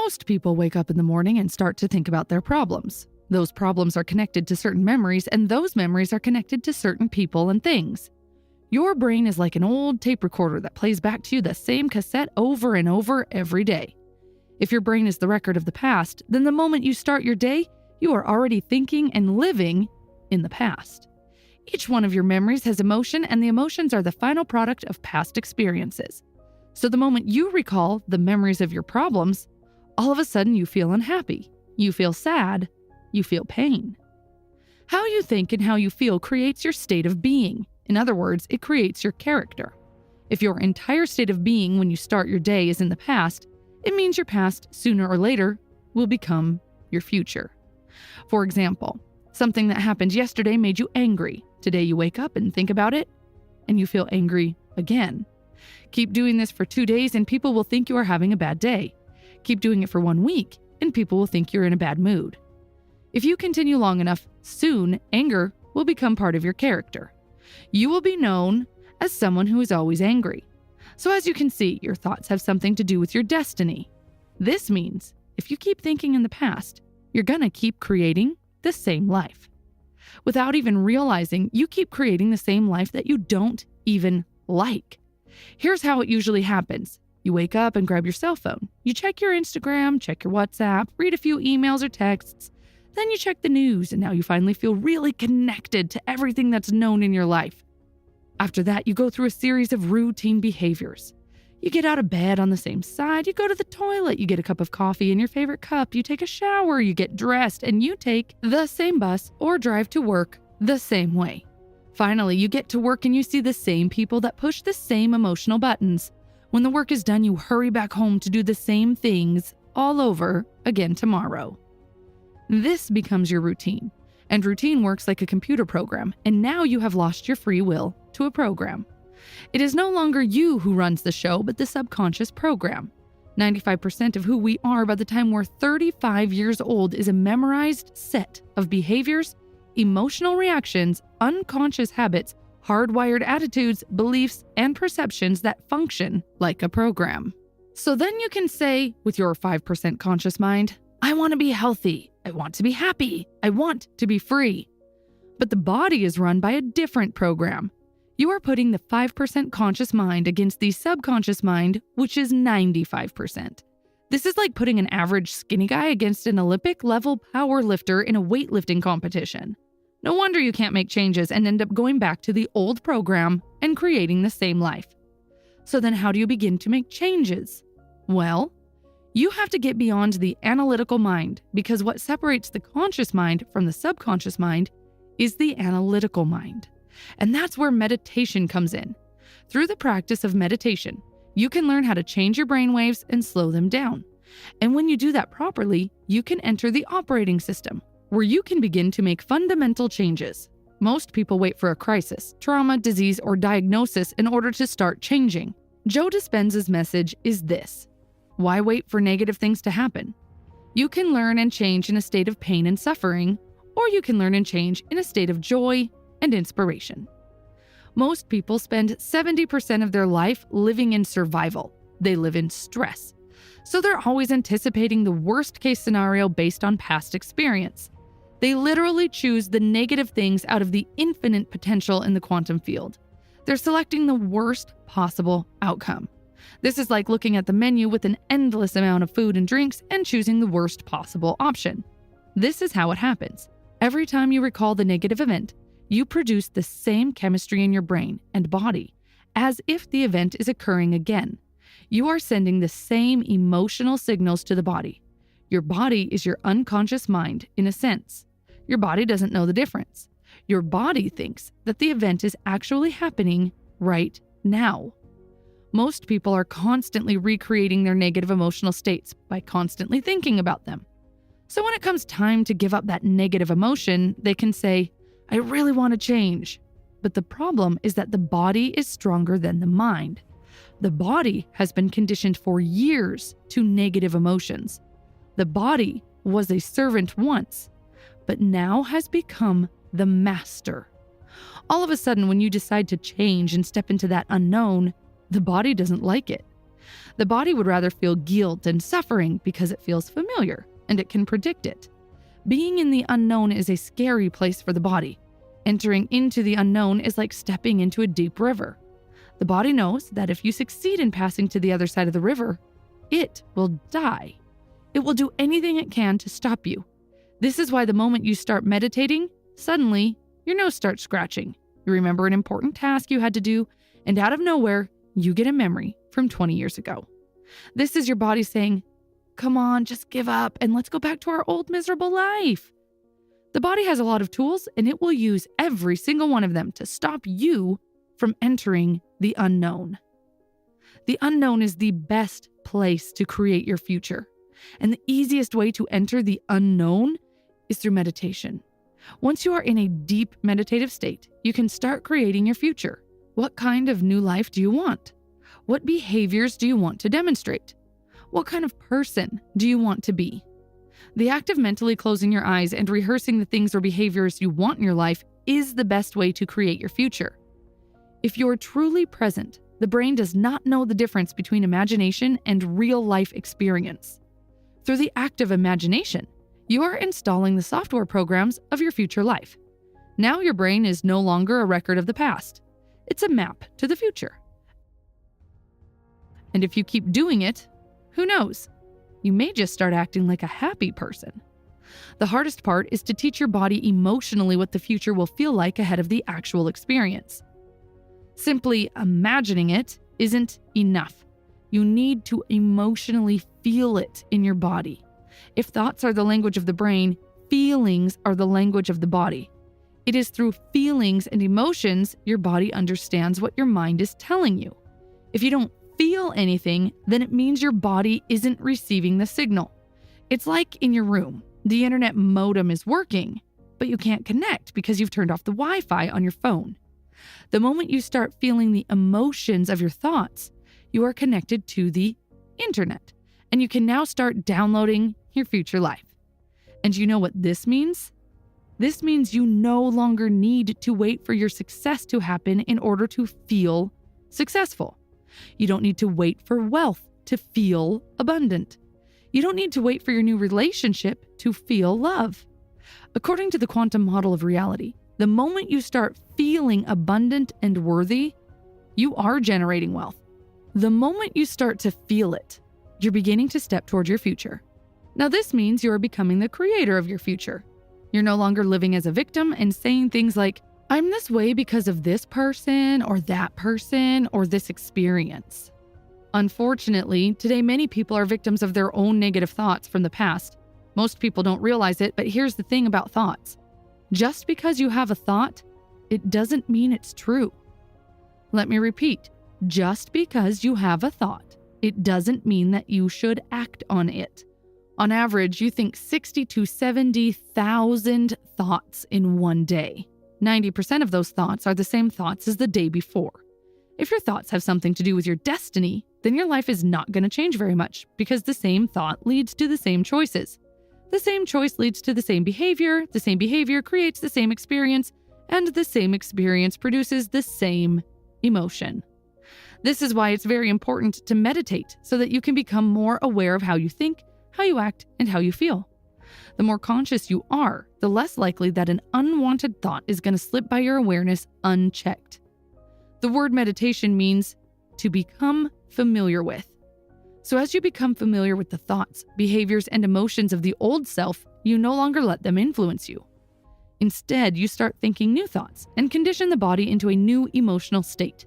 Most people wake up in the morning and start to think about their problems. Those problems are connected to certain memories, and those memories are connected to certain people and things. Your brain is like an old tape recorder that plays back to you the same cassette over and over every day. If your brain is the record of the past, then the moment you start your day, you are already thinking and living in the past. Each one of your memories has emotion, and the emotions are the final product of past experiences. So the moment you recall the memories of your problems, all of a sudden you feel unhappy, you feel sad, you feel pain. How you think and how you feel creates your state of being. In other words, it creates your character. If your entire state of being when you start your day is in the past, it means your past, sooner or later, will become your future. For example, something that happened yesterday made you angry. Today you wake up and think about it, and you feel angry again. Keep doing this for 2 days and people will think you are having a bad day. Keep doing it for 1 week and people will think you're in a bad mood. If you continue long enough, soon anger will become part of your character. You will be known as someone who is always angry. So as you can see, your thoughts have something to do with your destiny. This means if you keep thinking in the past, you're gonna keep creating the same life. Without even realizing, you keep creating the same life that you don't even like. Here's how it usually happens. You wake up and grab your cell phone. You check your Instagram, check your WhatsApp, read a few emails or texts. Then you check the news, and now you finally feel really connected to everything that's known in your life. After that, you go through a series of routine behaviors. You get out of bed on the same side, you go to the toilet, you get a cup of coffee in your favorite cup, you take a shower, you get dressed, and you take the same bus or drive to work the same way. Finally, you get to work and you see the same people that push the same emotional buttons. When the work is done, you hurry back home to do the same things all over again tomorrow. This becomes your routine, and routine works like a computer program, and now you have lost your free will to a program. It is no longer you who runs the show, but the subconscious program. 95% of who we are by the time we're 35 years old is a memorized set of behaviors, emotional reactions, unconscious habits, hardwired attitudes, beliefs, and perceptions that function like a program. So then you can say, with your 5% conscious mind, I want to be healthy, I want to be happy, I want to be free. But the body is run by a different program. You are putting the 5% conscious mind against the subconscious mind, which is 95%. This is like putting an average skinny guy against an Olympic-level power lifter in a weightlifting competition. No wonder you can't make changes and end up going back to the old program and creating the same life. So then how do you begin to make changes? Well, you have to get beyond the analytical mind, because what separates the conscious mind from the subconscious mind is the analytical mind. And that's where meditation comes in. Through the practice of meditation, you can learn how to change your brainwaves and slow them down. And when you do that properly, you can enter the operating system, where you can begin to make fundamental changes. Most people wait for a crisis, trauma, disease, or diagnosis in order to start changing. Joe Dispenza's message is this: why wait for negative things to happen? You can learn and change in a state of pain and suffering, or you can learn and change in a state of joy and inspiration. Most people spend 70% of their life living in survival. They live in stress. So they're always anticipating the worst case scenario based on past experience. They literally choose the negative things out of the infinite potential in the quantum field. They're selecting the worst possible outcome. This is like looking at the menu with an endless amount of food and drinks and choosing the worst possible option. This is how it happens. Every time you recall the negative event, you produce the same chemistry in your brain and body as if the event is occurring again. You are sending the same emotional signals to the body. Your body is your unconscious mind, in a sense. Your body doesn't know the difference. Your body thinks that the event is actually happening right now. Most people are constantly recreating their negative emotional states by constantly thinking about them. So when it comes time to give up that negative emotion, they can say, I really want to change. But the problem is that the body is stronger than the mind. The body has been conditioned for years to negative emotions. The body was a servant once, but now has become the master. All of a sudden, when you decide to change and step into that unknown, the body doesn't like it. The body would rather feel guilt and suffering because it feels familiar and it can predict it. Being in the unknown is a scary place for the body. Entering into the unknown is like stepping into a deep river. The body knows that if you succeed in passing to the other side of the river, it will die. It will do anything it can to stop you. This is why the moment you start meditating, suddenly your nose starts scratching. You remember an important task you had to do, and out of nowhere, you get a memory from 20 years ago. This is your body saying, "Come on, just give up and let's go back to our old miserable life." The body has a lot of tools, and it will use every single one of them to stop you from entering the unknown. The unknown is the best place to create your future. And the easiest way to enter the unknown is through meditation. Once you are in a deep meditative state, you can start creating your future. What kind of new life do you want? What behaviors do you want to demonstrate? What kind of person do you want to be? The act of mentally closing your eyes and rehearsing the things or behaviors you want in your life is the best way to create your future. If you're truly present, the brain does not know the difference between imagination and real life experience. Through the act of imagination, you are installing the software programs of your future life. Now your brain is no longer a record of the past. It's a map to the future. And if you keep doing it, who knows? You may just start acting like a happy person. The hardest part is to teach your body emotionally what the future will feel like ahead of the actual experience. Simply imagining it isn't enough. You need to emotionally feel it in your body. If thoughts are the language of the brain, feelings are the language of the body. It is through feelings and emotions your body understands what your mind is telling you. If you don't feel anything, then it means your body isn't receiving the signal. It's like in your room, the internet modem is working, but you can't connect because you've turned off the Wi-Fi on your phone. The moment you start feeling the emotions of your thoughts, you are connected to the internet, and you can now start downloading your future life. And you know what this means? This means you no longer need to wait for your success to happen in order to feel successful. You don't need to wait for wealth to feel abundant. You don't need to wait for your new relationship to feel love. According to the quantum model of reality, the moment you start feeling abundant and worthy, you are generating wealth. The moment you start to feel it, you're beginning to step toward your future. Now, this means you are becoming the creator of your future. You're no longer living as a victim and saying things like, "I'm this way because of this person or this experience." Unfortunately, today many people are victims of their own negative thoughts from the past. Most people don't realize it, but here's the thing about thoughts. Just because you have a thought, it doesn't mean it's true. Let me repeat. Just because you have a thought, it doesn't mean that you should act on it. On average, you think 60 to 70,000 thoughts in one day. 90% of those thoughts are the same thoughts as the day before. If your thoughts have something to do with your destiny, then your life is not going to change very much because the same thought leads to the same choices. The same choice leads to the same behavior creates the same experience, and the same experience produces the same emotion. This is why it's very important to meditate so that you can become more aware of how you think, how you act, and how you feel. The more conscious you are, the less likely that an unwanted thought is going to slip by your awareness unchecked. The word meditation means to become familiar with. So as you become familiar with the thoughts, behaviors, and emotions of the old self, you no longer let them influence you. Instead, you start thinking new thoughts and condition the body into a new emotional state.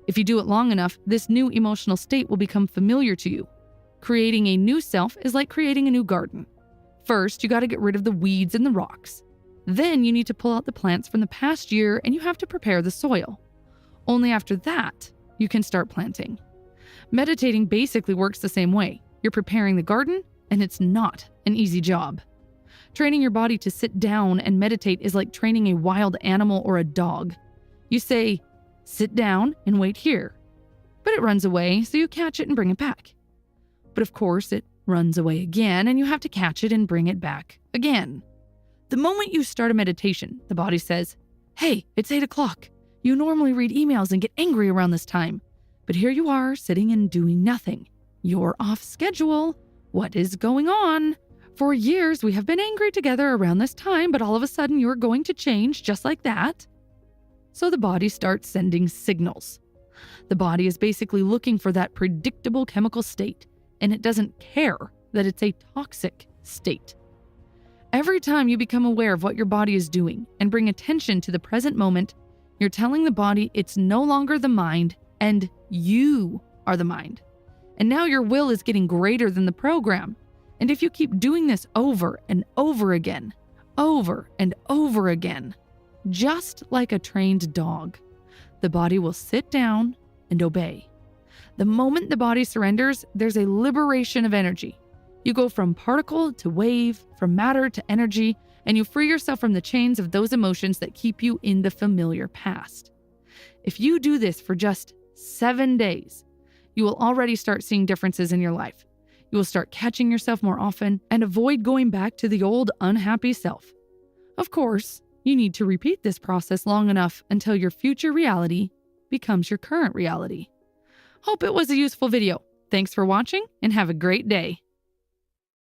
If you do it long enough, this new emotional state will become familiar to you. Creating a new self is like creating a new garden. First, you got to get rid of the weeds and the rocks. Then you need to pull out the plants from the past year and you have to prepare the soil. Only after that, you can start planting. Meditating basically works the same way. You're preparing the garden, and it's not an easy job. Training your body to sit down and meditate is like training a wild animal or a dog. You say, "Sit down and wait here." But it runs away, so you catch it and bring it back. But of course, it runs away again, and you have to catch it and bring it back again. The moment you start a meditation, the body says, "Hey, it's 8 o'clock. You normally read emails and get angry around this time. But here you are sitting and doing nothing. You're off schedule. What is going on? For years, we have been angry together around this time, but all of a sudden you're going to change just like that. So the body starts sending signals. The body is basically looking for that predictable chemical state, and it doesn't care that it's a toxic state. Every time you become aware of what your body is doing and bring attention to the present moment, you're telling the body it's no longer the mind and you are the mind. And now your will is getting greater than the program. And if you keep doing this over and over again, just like a trained dog, the body will sit down and obey. The moment the body surrenders, there's a liberation of energy. You go from particle to wave, from matter to energy, and you free yourself from the chains of those emotions that keep you in the familiar past. If you do this for just 7 days, you will already start seeing differences in your life. You will start catching yourself more often and avoid going back to the old unhappy self. Of course, you need to repeat this process long enough until your future reality becomes your current reality. Hope it was a useful video. Thanks for watching and have a great day.